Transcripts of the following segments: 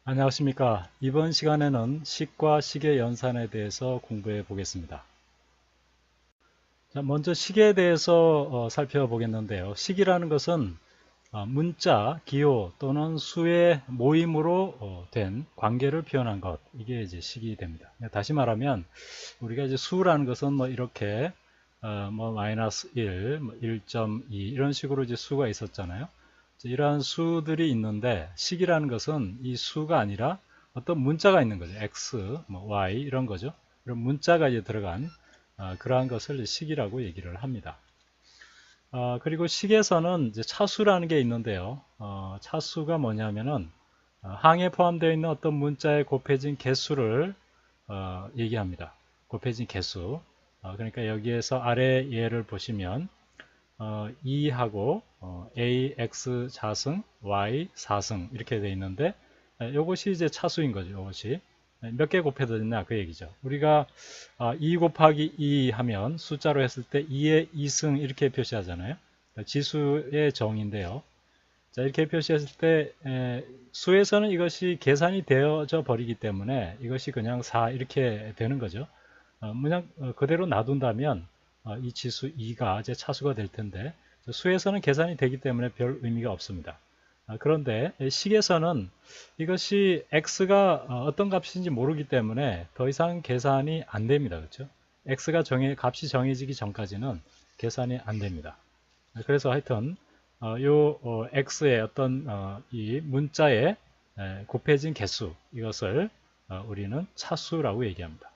안녕하십니까. 이번 시간에는 식과 식의 연산에 대해서 공부해 보겠습니다. 자, 먼저 식에 대해서 살펴보겠는데요. 식이라는 것은 문자, 기호 또는 수의 모임으로 된 관계를 표현한 것. 이게 이제 식이 됩니다. 다시 말하면 우리가 이제 수라는 것은 뭐 이렇게 뭐 마이너스 1, 뭐 1.2 이런 식으로 이제 수가 있었잖아요. 이러한 수들이 있는데 식이라는 것은 이 수가 아니라 어떤 문자가 있는 거죠. x, 뭐 y 이런 거죠. 이런 문자가 이제 들어간 그러한 것을 식이라고 얘기를 합니다. 그리고 식에서는 이제 차수라는 게 있는데요. 차수가 뭐냐면은 항에 포함되어 있는 어떤 문자에 곱해진 개수를 얘기합니다. 곱해진 개수. 그러니까 여기에서 아래 예를 보시면 2하고 a, x 자승, y 4승 이렇게 되어 있는데 이것이 이제 차수인 거죠. 이것이 몇 개 곱해졌냐 그 얘기죠. 우리가 2 곱하기 2 하면 숫자로 했을 때 2의 2승 이렇게 표시하잖아요. 지수의 정인데요. 자, 이렇게 표시했을 때 수에서는 이것이 계산이 되어져 버리기 때문에 이것이 그냥 4 이렇게 되는 거죠. 그냥 그대로 놔둔다면 이 지수 2가 이제 차수가 될 텐데 수에서는 계산이 되기 때문에 별 의미가 없습니다. 그런데 식에서는 이것이 x가 어떤 값인지 모르기 때문에 더 이상 계산이 안 됩니다. 그렇죠? x가 값이 정해지기 전까지는 계산이 안 됩니다. 그래서 하여튼 요 x의 어떤 이 문자의 곱해진 개수 이것을 우리는 차수라고 얘기합니다.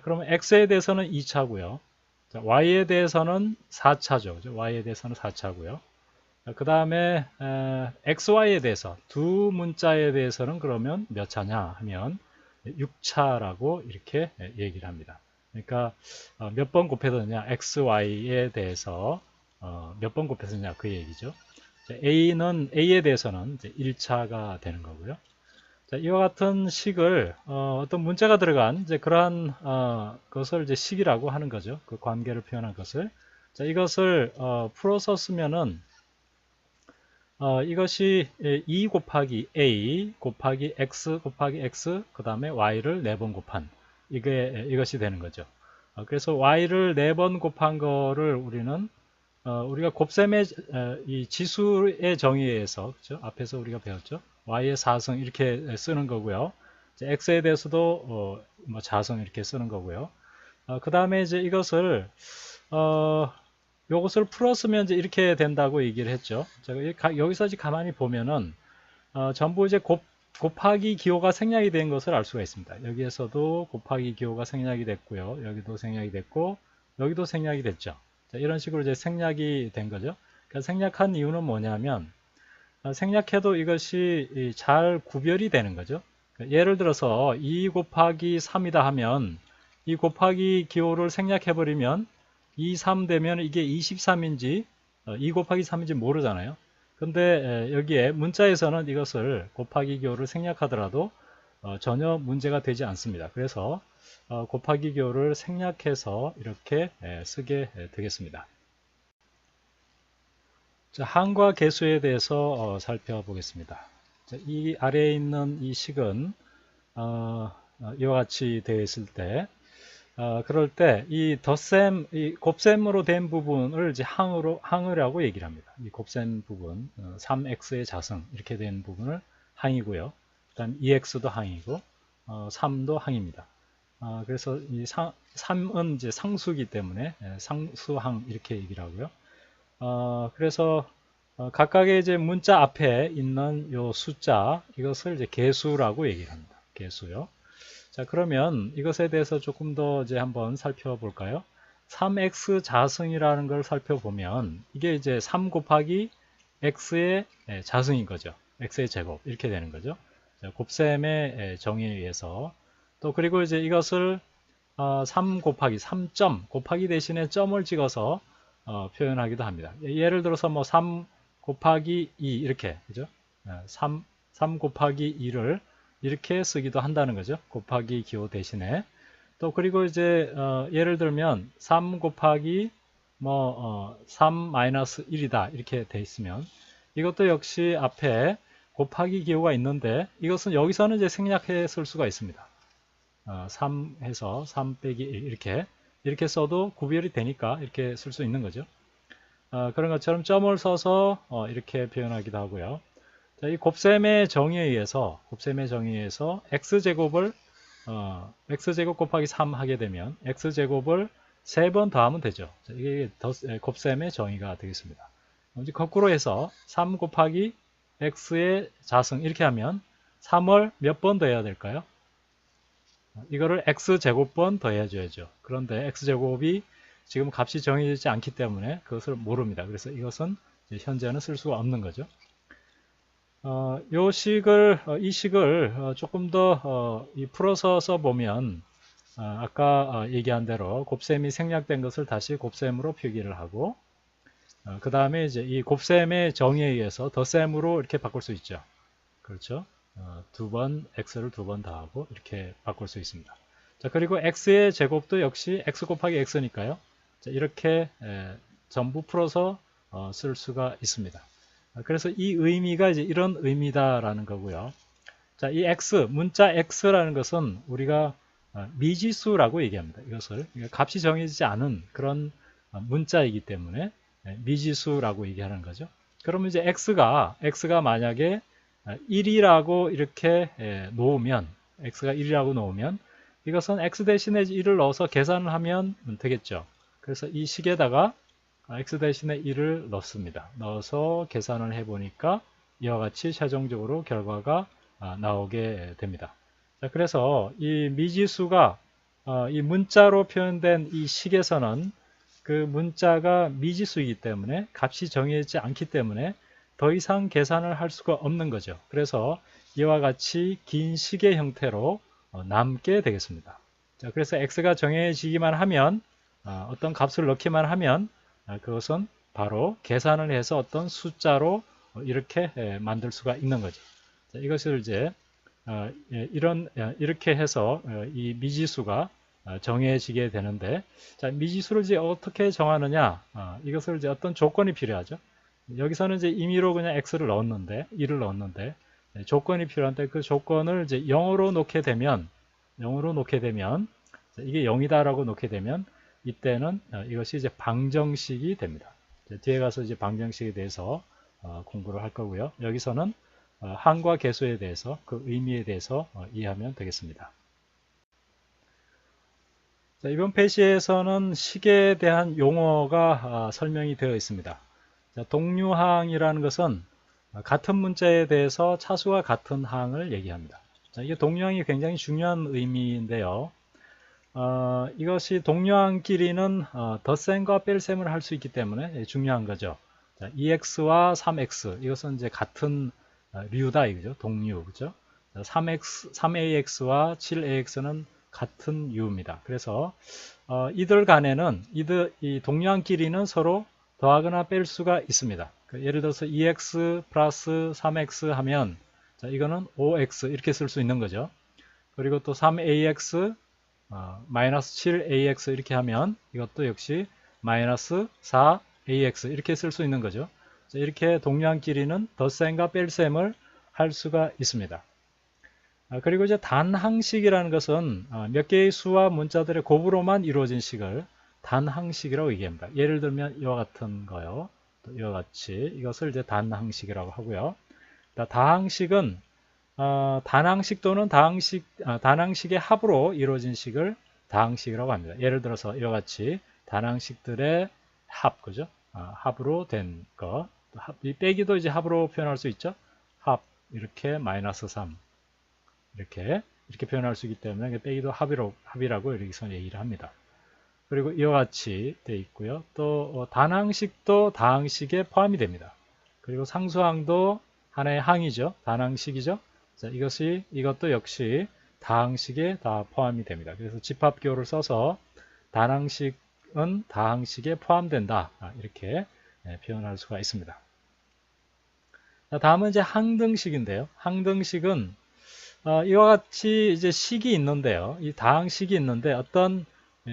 그러면 x에 대해서는 2차고요. y에 대해서는 4차죠. y에 대해서는 4차고요. 그 다음에 xy에 대해서 두 문자에 대해서는 그러면 몇 차냐 하면 6차라고 이렇게 얘기를 합니다. 그러니까 몇 번 곱해졌냐 xy에 대해서 몇 번 곱해졌냐 그 얘기죠. A에 대해서는 이제 1차가 되는 거고요. 자, 이와 같은 식을 어떤 문자가 들어간 이제 그러한 것을 이제 식이라고 하는 거죠. 그 관계를 표현한 것을. 자, 이것을 풀어서 쓰면은 이것이 2 곱하기 a 곱하기 x 곱하기 x 그 다음에 y를 4번 곱한 이것이 되는 거죠. 그래서 y를 4번 곱한 거를 우리는 우리가 곱셈의 이 지수의 정의에 의해서 그렇죠? 앞에서 우리가 배웠죠. y의 4승 이렇게 쓰는 거고요. x에 대해서도 뭐 자승 이렇게 쓰는 거고요. 그 다음에 이제 이것을 요것을 풀었으면 이제 이렇게 된다고 얘기를 했죠. 제가 여기서 이제 가만히 보면은 전부 이제 곱하기 기호가 생략이 된 것을 알 수가 있습니다. 여기에서도 곱하기 기호가 생략이 됐고요. 여기도 생략이 됐고 여기도 생략이 됐죠. 자, 이런 식으로 이제 생략이 된 거죠. 그러니까 생략한 이유는 뭐냐면 생략해도 이것이 잘 구별이 되는 거죠. 그러니까 예를 들어서 2 곱하기 3이다 하면 이 곱하기 기호를 생략해 버리면 2, 3 되면 이게 23인지 2 곱하기 3인지 모르잖아요. 근데 여기에 문자에서는 이것을 곱하기 기호를 생략하더라도 전혀 문제가 되지 않습니다. 그래서 곱하기 기호를 생략해서 이렇게 쓰게 되겠습니다. 자, 항과 개수에 대해서 살펴보겠습니다. 자, 이 아래에 있는 이 식은 이와 같이 되어 있을 때 그럴 때 이 덧셈, 이 곱셈으로 된 부분을 이제 항이라고 얘기를 합니다. 이 곱셈 부분, 3x의 자승 이렇게 된 부분을 항이고요. 그다음 2x도 항이고 3도 항입니다. 그래서 이 3은 이제 상수이기 때문에 상수항 이렇게 얘기를 하고요. 그래서 각각의 이제 문자 앞에 있는 요 숫자 이것을 이제 개수라고 얘기를 합니다. 개수요. 자, 그러면 이것에 대해서 조금 더 이제 한번 살펴볼까요? 3x 자승이라는 걸 살펴보면 이게 이제 3 곱하기 x의 자승인 거죠. x의 제곱 이렇게 되는 거죠. 자, 곱셈의 정의에 의해서 또 그리고 이제 이것을 3 곱하기 3점 곱하기 대신에 점을 찍어서 표현하기도 합니다. 예를 들어서 뭐 3 곱하기 2 이렇게 그죠? 3 곱하기 2를 이렇게 쓰기도 한다는 거죠. 곱하기 기호 대신에. 또 그리고 이제 예를 들면 3 곱하기 3 마이너스 1이다 이렇게 돼 있으면 이것도 역시 앞에 곱하기 기호가 있는데 이것은 여기서는 이제 생략해 쓸 수가 있습니다. 3 해서 3 빼기 1 이렇게 써도 구별이 되니까 이렇게 쓸 수 있는 거죠. 그런 것처럼 점을 써서 이렇게 표현하기도 하고요. 자, 이 곱셈의 정의에 의해서 x제곱을 x제곱 곱하기 3 하게 되면 x제곱을 3번 더하면 되죠. 자, 이게 곱셈의 정의가 되겠습니다. 이제 거꾸로 해서 3 곱하기 x의 자승 이렇게 하면 3을 몇 번 더해야 될까요? 이거를 x제곱번 더해줘야죠. 그런데 x제곱이 지금 값이 정해지지 않기 때문에 그것을 모릅니다. 그래서 이것은 현재는 쓸 수가 없는 거죠. 이 식을 조금 더 풀어서 써보면 아까 얘기한 대로 곱셈이 생략된 것을 다시 곱셈으로 표기를 하고 그 다음에 이제 이 곱셈의 정의에 의해서 덧셈으로 이렇게 바꿀 수 있죠. 그렇죠? x를 두 번 더하고 이렇게 바꿀 수 있습니다. 자, 그리고 x의 제곱도 역시 x 곱하기 x니까요. 자, 이렇게 전부 풀어서 쓸 수가 있습니다. 그래서 이 의미가 이제 이런 의미다라는 거고요. 자, 이 x, 문자 x라는 것은 우리가 미지수라고 얘기합니다. 이것을 값이 정해지지 않은 그런 문자이기 때문에 미지수라고 얘기하는 거죠. 그러면 이제 x가 만약에 1이라고 이렇게 놓으면 x가 1이라고 놓으면 이것은 x 대신에 1을 넣어서 계산을 하면 되겠죠. 그래서 이 식에다가 x 대신에 1을 넣습니다. 넣어서 계산을 해보니까 이와 같이 최종적으로 결과가 나오게 됩니다. 자, 그래서 이 미지수가 이 문자로 표현된 이 식에서는 그 문자가 미지수이기 때문에 값이 정해지지 않기 때문에 더 이상 계산을 할 수가 없는 거죠. 그래서 이와 같이 긴 식의 형태로 남게 되겠습니다. 자, 그래서 x가 정해지기만 하면 어떤 값을 넣기만 하면 그것은 바로 계산을 해서 어떤 숫자로 이렇게 만들 수가 있는 거죠. 자, 이것을 이제 이렇게 해서 이 미지수가 정해지게 되는데, 자, 미지수를 이제 어떻게 정하느냐? 이것을 이제 어떤 조건이 필요하죠. 여기서는 이제 임의로 그냥 x를 넣었는데 1을 넣었는데 조건이 필요한데 그 조건을 이제 0으로 놓게 되면 이게 0이다라고 놓게 되면 이때는 이것이 이제 방정식이 됩니다. 뒤에 가서 이제 방정식에 대해서 공부를 할 거고요. 여기서는 항과 계수에 대해서 그 의미에 대해서 이해하면 되겠습니다. 자, 이번 페이지에서는 식에 대한 용어가 설명이 되어 있습니다. 자, 동류항이라는 것은 같은 문자에 대해서 차수가 같은 항을 얘기합니다. 자, 이게 동류항이 굉장히 중요한 의미인데요. 이것이 동류항끼리는 덧셈과 뺄셈을 할 수 있기 때문에 중요한 거죠. 자, 2x와 3x 이것은 이제 같은 류다 이거죠. 동류 그죠? 3ax와 7ax는 같은 유입니다. 그래서 이들 간에는 이 동류항끼리는 서로 더하거나 뺄 수가 있습니다. 예를 들어서 2x 플러스 3x 하면 자, 이거는 5x 이렇게 쓸 수 있는 거죠. 그리고 또 3ax 마이너스 7ax 이렇게 하면 이것도 역시 마이너스 4ax 이렇게 쓸 수 있는 거죠. 자, 이렇게 동류항끼리는 덧셈과 뺄셈을 할 수가 있습니다. 그리고 이제 단항식이라는 것은 몇 개의 수와 문자들의 곱으로만 이루어진 식을 단항식이라고 얘기합니다. 예를 들면 이와 같은 거요. 또 이와 같이 이것을 이제 단항식이라고 하고요. 다항식은 단항식 또는 단항식의 합으로 이루어진 식을 다항식이라고 합니다. 예를 들어서 이와 같이 단항식들의 합, 그죠? 합으로 된 거. 이 빼기도 이제 합으로 표현할 수 있죠? 합, 이렇게 마이너스 3. 이렇게 표현할 수 있기 때문에 빼기도 합이라고 여기서 얘기를 합니다. 그리고 이와 같이 되어 있고요. 또 단항식도 다항식에 포함이 됩니다. 그리고 상수항도 하나의 항이죠. 단항식이죠. 자, 이것도 역시 다항식에 다 포함이 됩니다. 그래서 집합기호를 써서 단항식은 다항식에 포함된다. 이렇게 표현할 수가 있습니다. 자, 다음은 이제 항등식인데요. 항등식은 이와 같이 이제 식이 있는데요. 이 다항식이 있는데 어떤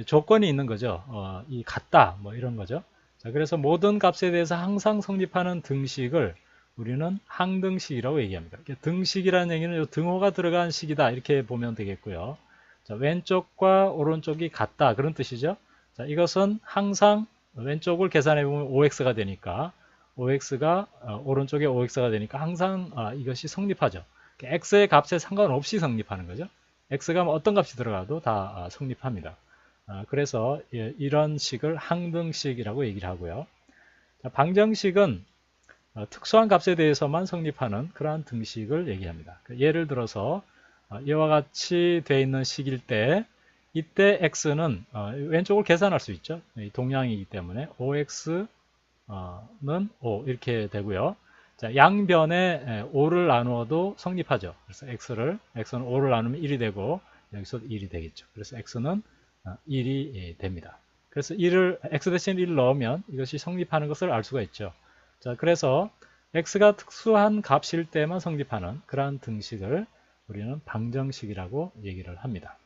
조건이 있는 거죠. 이 같다 뭐 이런 거죠. 자, 그래서 모든 값에 대해서 항상 성립하는 등식을 우리는 항등식이라고 얘기합니다. 등식이라는 얘기는 등호가 들어간 식이다 이렇게 보면 되겠고요. 자, 왼쪽과 오른쪽이 같다 그런 뜻이죠. 자, 이것은 항상 왼쪽을 계산해 보면 5x가 되니까 5x가 오른쪽에 5x가 되니까 항상 이것이 성립하죠. x의 값에 상관없이 성립하는 거죠. x가 어떤 값이 들어가도 다 성립합니다. 그래서 이런 식을 항등식이라고 얘기를 하고요. 자, 방정식은 특수한 값에 대해서만 성립하는 그러한 등식을 얘기합니다. 예를 들어서 이와 같이 되어 있는 식일 때 이때 x는 왼쪽을 계산할 수 있죠. 동량이기 때문에 5x는 5 이렇게 되고요. 자, 양변에 5를 나누어도 성립하죠. 그래서 x는 5를 나누면 1이 되고 여기서 1이 되겠죠. 그래서 x는 1이 됩니다. 그래서 x 대신 1을 넣으면 이것이 성립하는 것을 알 수가 있죠. 자, 그래서 x가 특수한 값일 때만 성립하는 그러한 등식을 우리는 방정식이라고 얘기를 합니다.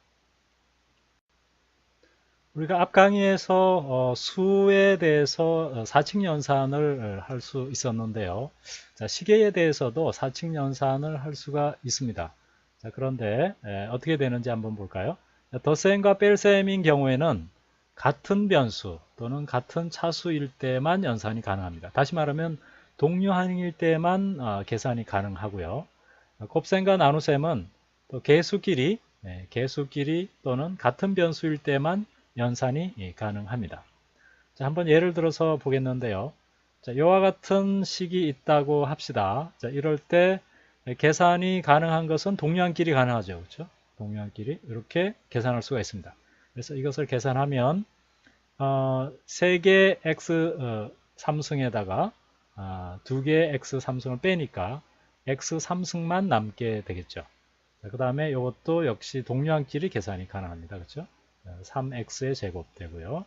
우리가 앞 강의에서 수에 대해서 사칙 연산을 할 수 있었는데요. 자, 시계에 대해서도 사칙 연산을 할 수가 있습니다. 자, 그런데 어떻게 되는지 한번 볼까요? 덧셈과 뺄셈인 경우에는 같은 변수 또는 같은 차수일 때만 연산이 가능합니다. 다시 말하면 동류항일 때만 계산이 가능하고요. 곱셈과 나눗셈은 또 개수끼리 또는 같은 변수일 때만 연산이 가능합니다. 자, 한번 예를 들어서 보겠는데요. 자, 이와 같은 식이 있다고 합시다. 자, 이럴 때 계산이 가능한 것은 동류항끼리 가능하죠. 그렇죠? 동류항끼리 이렇게 계산할 수가 있습니다. 그래서 이것을 계산하면 3개 x 3승에다가 2개 x 3승을 빼니까 x 3승만 남게 되겠죠. 그 다음에 이것도 역시 동류항끼리 계산이 가능합니다. 그렇죠? 3x의 제곱 되고요.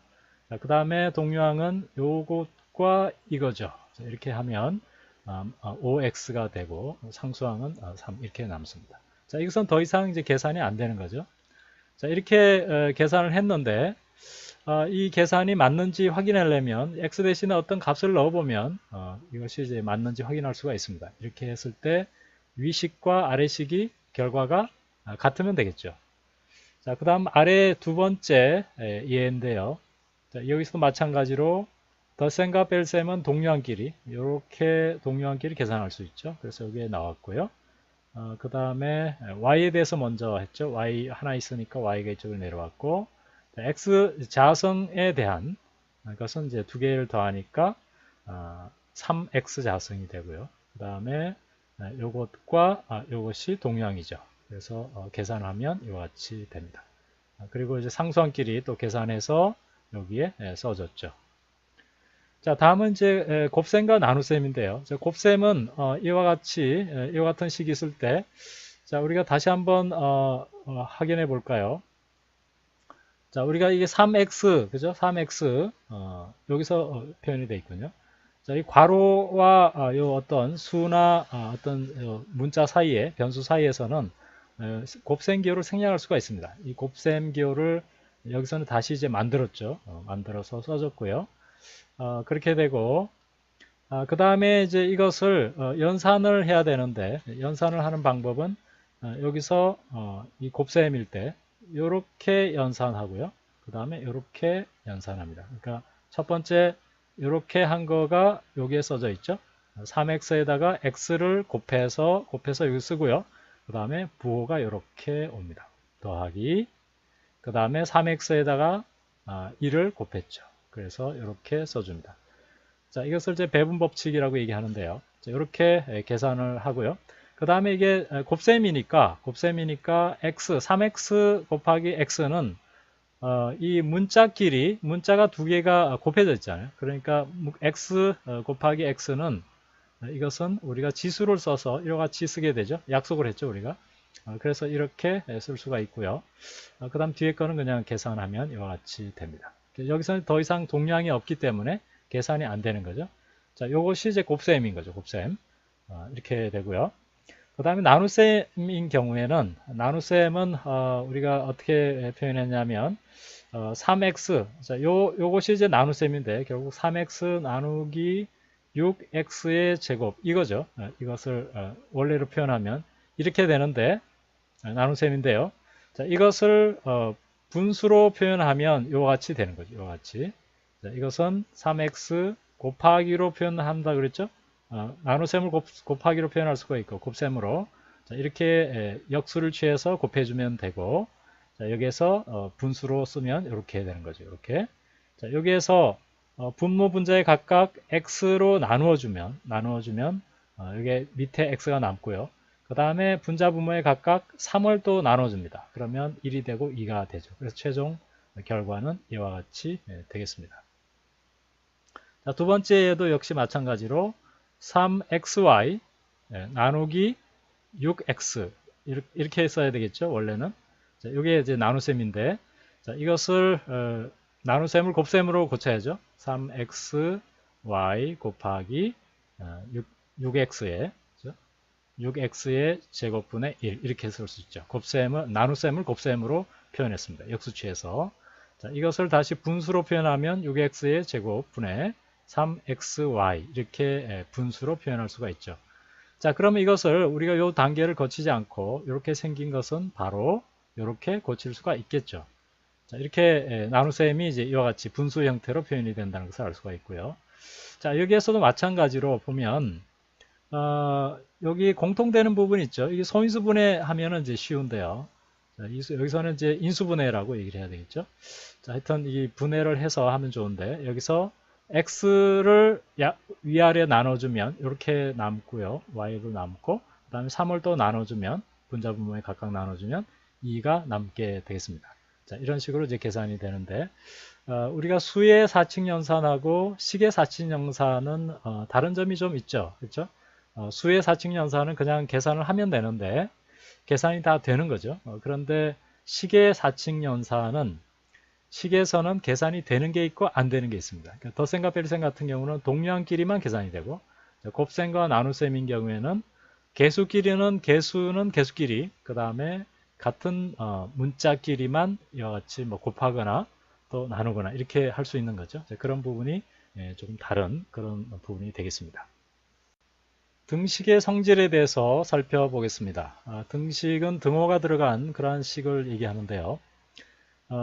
그 다음에 동류항은 요것과 이거죠. 이렇게 하면 5x가 되고 상수항은 3 이렇게 남습니다. 자, 이것은 더 이상 이제 계산이 안 되는 거죠. 자, 이렇게 계산을 했는데 이 계산이 맞는지 확인하려면 x 대신에 어떤 값을 넣어보면 이것이 이제 맞는지 확인할 수가 있습니다. 이렇게 했을 때 위식과 아래식이 결과가 같으면 되겠죠. 자, 그 다음 아래 두 번째 예인데요. 자, 여기서도 마찬가지로 덧셈과 뺄셈은 동류항끼리 이렇게 동류항끼리 계산할 수 있죠. 그래서 여기에 나왔고요. 그 다음에 y에 대해서 먼저 했죠. y 하나 있으니까 y가 이쪽으로 내려왔고 x 자성에 대한 것은 이제 두 개를 더하니까 3x 자성이 되고요. 그 다음에 요것과 요것이 동류항이죠. 그래서 계산하면 이와 같이 됩니다. 그리고 이제 상수항끼리 또 계산해서 여기에 써줬죠. 자, 다음은 이제 곱셈과 나눗셈인데요. 곱셈은 이와 같은 식이 있을 때, 자, 우리가 다시 한번 확인해 볼까요? 자, 우리가 이게 3x, 그죠? 3x, 여기서 표현이 되어 있군요. 자, 이 괄호와 요 어떤 수나 어떤 문자 사이에, 변수 사이에서는 곱셈 기호를 생략할 수가 있습니다. 이 곱셈 기호를 여기서는 다시 이제 만들었죠. 만들어서 써줬고요. 그렇게 되고, 그 다음에 이제 이것을 연산을 해야 되는데, 연산을 하는 방법은 여기서 이 곱셈일 때, 이렇게 연산하고요. 그 다음에 이렇게 연산합니다. 그러니까 첫 번째 이렇게 한 거가 여기에 써져 있죠. 3x에다가 x를 곱해서 여기 쓰고요. 그 다음에 부호가 이렇게 옵니다. 더하기. 그 다음에 3x에다가 1을 곱했죠. 그래서 이렇게 써줍니다. 자, 이것을 이제 배분 법칙이라고 얘기하는데요. 자, 이렇게 계산을 하고요. 그 다음에 이게 곱셈이니까 x, 3x 곱하기 x는 이 문자가 두 개가 곱해져 있잖아요. 그러니까 x 곱하기 x는 이것은 우리가 지수를 써서 이와 같이 쓰게 되죠. 약속을 했죠, 우리가. 그래서 이렇게 쓸 수가 있고요. 그 다음 뒤에 거는 그냥 계산하면 이와 같이 됩니다. 여기서는 더 이상 동량이 없기 때문에 계산이 안 되는 거죠. 자, 요것이 이제 곱셈인 거죠, 곱셈. 이렇게 되고요. 그 다음에 나눗셈인 경우에는 나눗셈은 우리가 어떻게 표현했냐면 3x 자, 요것이 이제 나눗셈인데 결국 3x 나누기 6x의 제곱 이거죠. 이것을 원래로 표현하면 이렇게 되는데 나눗셈인데요. 자, 이것을 분수로 표현하면 이와 같이 되는 거죠. 이와 같이. 자, 이것은 3x 곱하기로 표현한다 그랬죠. 나눗셈을 곱하기로 표현할 수가 있고 곱셈으로 자, 이렇게 역수를 취해서 곱해주면 되고 자, 여기에서 분수로 쓰면 이렇게 되는 거죠. 이렇게. 자, 여기에서 분모 분자에 각각 x로 나누어주면 여기 밑에 x가 남고요. 그 다음에 분자 분모에 각각 3을 또 나눠줍니다. 그러면 1이 되고 2가 되죠. 그래서 최종 결과는 이와 같이 되겠습니다. 자, 두 번째에도 역시 마찬가지로 3xy 나누기 6x 이렇게 써야 되겠죠. 원래는. 자, 이게 이제 나눗셈인데 자, 이것을 나눗셈을 곱셈으로 고쳐야죠. 3xy 곱하기 6x의 제곱분의 1 이렇게 쓸 수 있죠. 나눗셈을 곱셈으로 표현했습니다. 역수 취해서 자, 이것을 다시 분수로 표현하면 6x의 제곱분의 3xy 이렇게 분수로 표현할 수가 있죠. 자, 그러면 이것을 우리가 이 단계를 거치지 않고 이렇게 생긴 것은 바로 이렇게 고칠 수가 있겠죠. 자, 이렇게 나눗셈이 이제 이와 같이 분수 형태로 표현이 된다는 것을 알 수가 있고요. 자, 여기에서도 마찬가지로 보면 여기 공통되는 부분이 있죠. 이게 소인수분해 하면은 이제 쉬운데요. 자, 여기서는 이제 인수분해라고 얘기를 해야 되겠죠. 자, 하여튼 이 분해를 해서 하면 좋은데 여기서 x를 위아래 나눠주면 이렇게 남고요. y도 남고 그 다음에 3을 또 나눠주면 분자 분모에 각각 나눠주면 2가 남게 되겠습니다. 자, 이런 식으로 이제 계산이 되는데 우리가 수의 사칙연산하고 식의 사칙연산은 다른 점이 좀 있죠. 그렇죠? 수의 사칙연산은 그냥 계산을 하면 되는데 계산이 다 되는 거죠. 그런데 식의 사칙연산은 식에서는 계산이 되는 게 있고 안 되는 게 있습니다. 그러니까 덧셈과 뺄셈 같은 경우는 동류항끼리만 계산이 되고 곱셈과 나눗셈인 경우에는 개수는 개수끼리 그 다음에 같은 문자끼리만 이와 같이 뭐 곱하거나 또 나누거나 이렇게 할 수 있는 거죠. 그런 부분이 조금 다른 그런 부분이 되겠습니다. 등식의 성질에 대해서 살펴보겠습니다. 등식은 등호가 들어간 그러한 식을 얘기하는데요.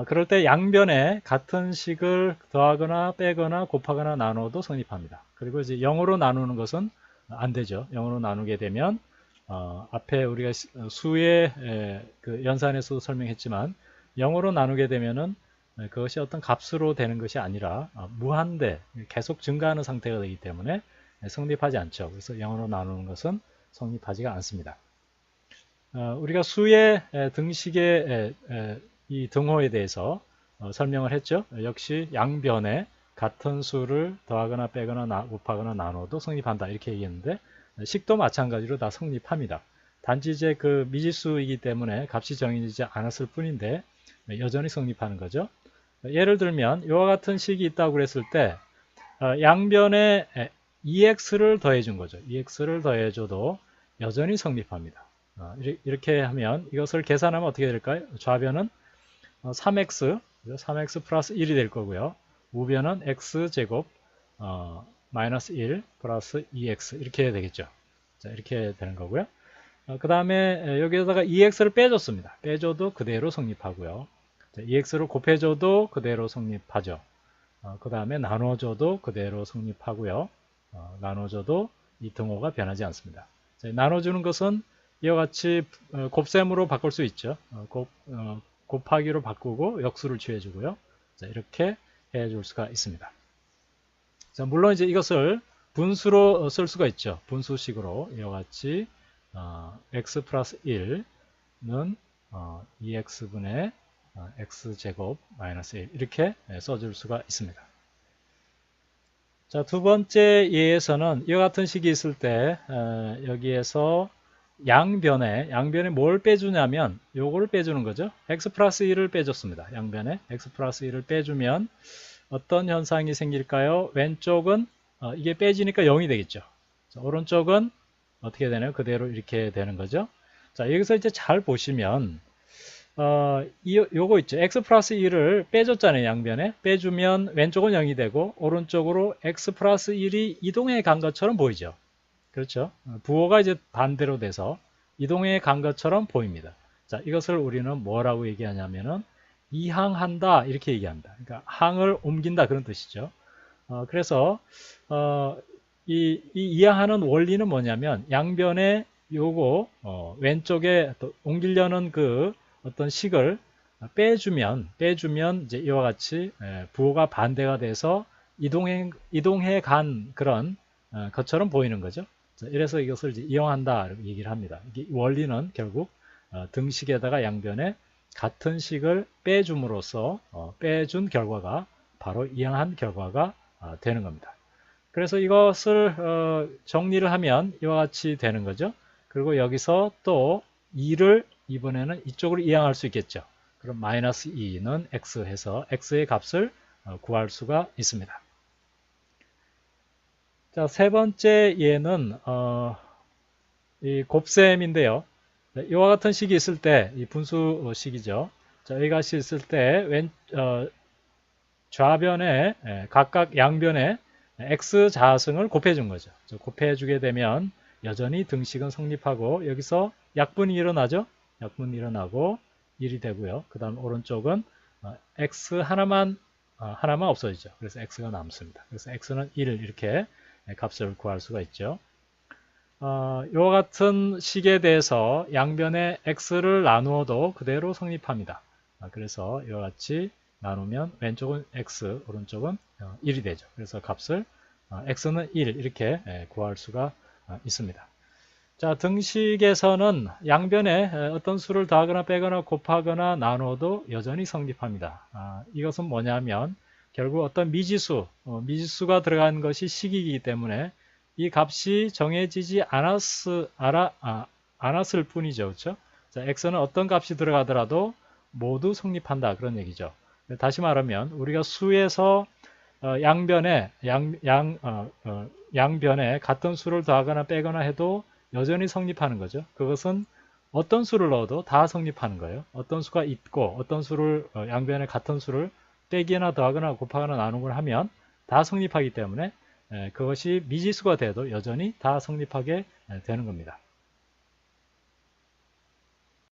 그럴 때 양변에 같은 식을 더하거나 빼거나 곱하거나 나눠도 성립합니다. 그리고 이제 0으로 나누는 것은 안 되죠. 0으로 나누게 되면 앞에 우리가 수의 그 연산에서도 설명했지만 0으로 나누게 되면은 그것이 어떤 값으로 되는 것이 아니라 무한대 계속 증가하는 상태가 되기 때문에 성립하지 않죠. 그래서 0으로 나누는 것은 성립하지가 않습니다. 우리가 수의 등식의 이 등호에 대해서 설명을 했죠. 역시 양변에 같은 수를 더하거나 빼거나 곱하거나 나눠도 성립한다 이렇게 얘기했는데 식도 마찬가지로 다 성립합니다. 단지 이제 그 미지수이기 때문에 값이 정해지지 않았을 뿐인데 여전히 성립하는 거죠. 예를 들면 이와 같은 식이 있다고 그랬을 때 양변에 2x를 더해 준 거죠. 2x를 더해줘도 여전히 성립합니다. 이렇게 하면 이것을 계산하면 어떻게 될까요? 좌변은 3x 플러스 1이 될 거고요. 우변은 x제곱 마이너스 1 플러스 2x 이렇게 되겠죠. 자, 이렇게 되는 거고요. 그 다음에 여기에다가 2x를 빼줬습니다. 빼줘도 그대로 성립하고요. 자, 2x를 곱해줘도 그대로 성립하죠. 그 다음에 나눠줘도 그대로 성립하고요. 나눠줘도 이 등호가 변하지 않습니다. 자, 나눠주는 것은 이와 같이 곱셈으로 바꿀 수 있죠. 곱하기로 바꾸고 역수를 취해주고요. 자, 이렇게 해줄 수가 있습니다. 자, 물론 이제 이것을 분수로 쓸 수가 있죠. 분수식으로 이와 같이 x 플러스 1는 2x분의 x제곱 마이너스 1 이렇게 써줄 수가 있습니다. 자, 두 번째 예에서는 이와 같은 식이 있을 때 여기에서 양변에 뭘 빼주냐면 요거를 빼주는 거죠. x 플러스 1을 빼줬습니다. 양변에 x 플러스 1을 빼주면 어떤 현상이 생길까요? 왼쪽은 이게 빼지니까 0이 되겠죠. 자, 오른쪽은 어떻게 되나요? 그대로 이렇게 되는 거죠. 자, 여기서 이제 잘 보시면 요거 있죠. x 플러스 1을 빼줬잖아요. 양변에. 빼주면 왼쪽은 0이 되고 오른쪽으로 x 플러스 1이 이동해 간 것처럼 보이죠. 그렇죠. 부호가 이제 반대로 돼서 이동해 간 것처럼 보입니다. 자, 이것을 우리는 뭐라고 얘기하냐면은 이항한다 이렇게 얘기합니다. 그러니까 항을 옮긴다 그런 뜻이죠. 그래서 이 이항하는 원리는 뭐냐면 양변에 요거 왼쪽에 옮기려는 그 어떤 식을 빼주면 이제 이와 같이 부호가 반대가 돼서 이동해 간 그런 것처럼 보이는 거죠. 자, 이래서 이것을 이제 이용한다 얘기를 합니다. 이게 원리는 결국 등식에다가 양변에 같은 식을 빼줌으로써 빼준 결과가 바로 이항한 결과가 되는 겁니다. 그래서 이것을 정리를 하면 이와 같이 되는 거죠. 그리고 여기서 또 2를 이번에는 이쪽으로 이항할 수 있겠죠. 그럼 마이너스 2는 x 해서 x의 값을 구할 수가 있습니다. 자, 세 번째 예는 이 곱셈인데요. 이와 같은 식이 있을 때, 이 분수식이죠. 자, 이 값이 있을 때 좌변에 각각 양변에 x 자승을 곱해준 거죠. 곱해주게 되면 여전히 등식은 성립하고 여기서 약분이 일어나죠. 약분이 일어나고 1이 되고요. 그 다음 오른쪽은 x 하나만 없어지죠. 그래서 x가 남습니다. 그래서 x는 1 이렇게 값을 구할 수가 있죠. 이와 같은 식에 대해서 양변에 x를 나누어도 그대로 성립합니다. 그래서 이와 같이 나누면 왼쪽은 x, 오른쪽은 1이 되죠. 그래서 값을 x는 1 이렇게 구할 수가 있습니다. 자, 등식에서는 양변에 어떤 수를 더하거나 빼거나 곱하거나 나누어도 여전히 성립합니다. 이것은 뭐냐면 결국 어떤 미지수가 들어간 것이 식이기 때문에 이 값이 정해지지 않았을 뿐이죠. 그렇죠? 자, x는 어떤 값이 들어가더라도 모두 성립한다. 그런 얘기죠. 다시 말하면 우리가 수에서 양변에 같은 수를 더하거나 빼거나 해도 여전히 성립하는 거죠. 그것은 어떤 수를 넣어도 다 성립하는 거예요. 어떤 수가 있고 어떤 수를 양변에 같은 수를 빼기나 더하거나 곱하거나 나누거나 하면 다 성립하기 때문에 그것이 미지수가 돼도 여전히 다 성립하게 되는 겁니다.